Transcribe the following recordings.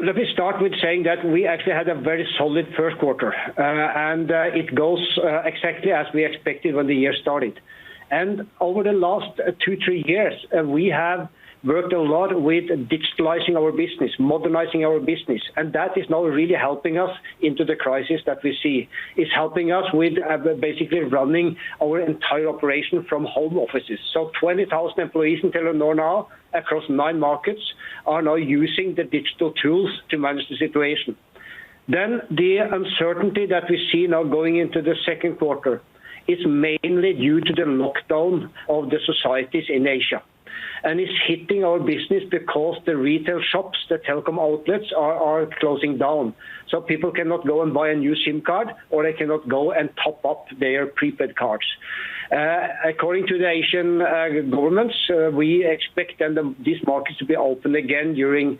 Let me start with saying that we actually had a very solid first quarter, and it goes exactly as we expected when the year started. And over the last 2-3 years, we have worked a lot with digitalizing our business, modernizing our business, and that is now really helping us into the crisis that we see. It's helping us with basically running our entire operation from home offices. So 20,000 employees in Telenor now across 9 markets are now using the digital tools to manage the situation. Then the uncertainty that we see now going into the second quarter is mainly due to the lockdown of the societies in Asia. And it's hitting our business because the retail shops, the telecom outlets are closing down. So people cannot go and buy a new SIM card, or they cannot go and top up their prepaid cards. According to the Asian governments, we expect then these markets to be open again during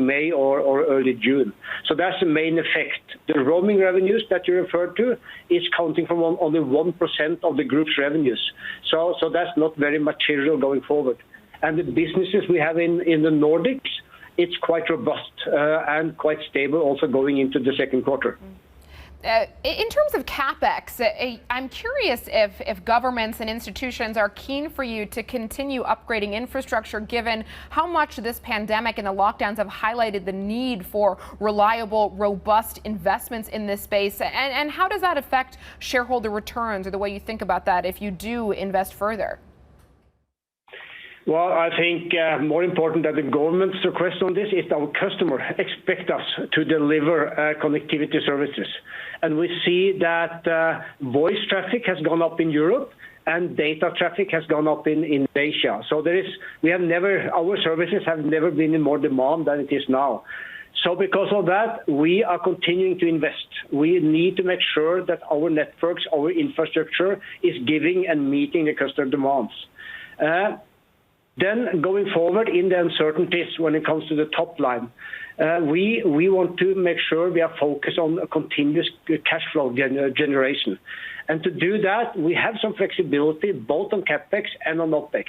May or early June. So that's the main effect. The roaming revenues that you referred to is counting from only 1% of the group's revenues. So that's not very material going forward. And the businesses we have in the Nordics, it's quite robust and quite stable also going into the second quarter. In terms of CapEx, I'm curious if governments and institutions are keen for you to continue upgrading infrastructure, given how much this pandemic and the lockdowns have highlighted the need for reliable, robust investments in this space. And how does that affect shareholder returns, or the way you think about that if you do invest further? Well, I think more important than the government's request on this is our customer expect us to deliver connectivity services. And we see that voice traffic has gone up in Europe and data traffic has gone up in Asia. So our services have never been in more demand than it is now. So because of that, we are continuing to invest. We need to make sure that our networks, our infrastructure is giving and meeting the customer demands. Then going forward in the uncertainties when it comes to the top line, we want to make sure we are focused on a continuous cash flow generation. And to do that, we have some flexibility both on CapEx and on OpEx.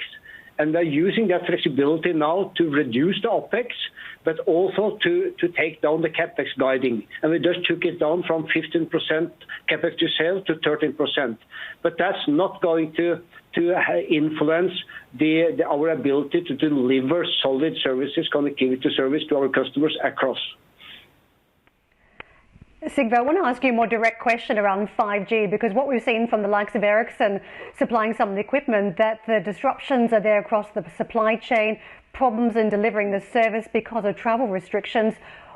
And they're using that flexibility now to reduce the OpEx, but also to take down the CapEx guiding. And we just took it down from 15% CapEx to sales to 13%. But that's not going to influence our ability to deliver solid services, connectivity service to our customers across. Sigve, I want to ask you a more direct question around 5G, because what we've seen from the likes of Ericsson supplying some of the equipment, that the disruptions are there across the supply chain, problems in delivering the service because of travel restrictions.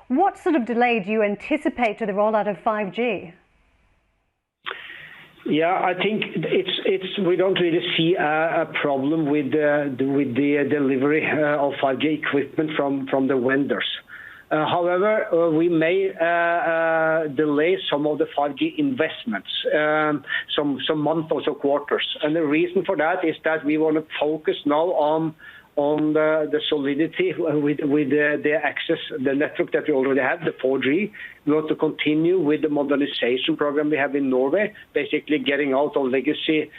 What sort of delay do you anticipate to the rollout of 5G? Yeah, I think we don't really see a problem with the delivery of 5G equipment from the vendors. However, we may delay some of the 5G investments, some months or so quarters. And the reason for that is that we want to focus now on the solidity with the access, the network that we already have, the 4G. We want to continue with the modernization program we have in Norway, basically getting out of legacy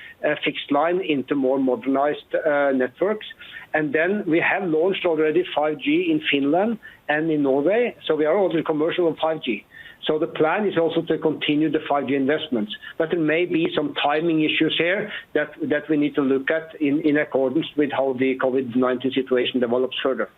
fixed line into more modernized networks. And then we have launched already 5G in Finland and in Norway, so we are already commercial on 5G. So the plan is also to continue the 5G investments. But there may be some timing issues here that we need to look at in accordance with how the COVID-19 situation develops further.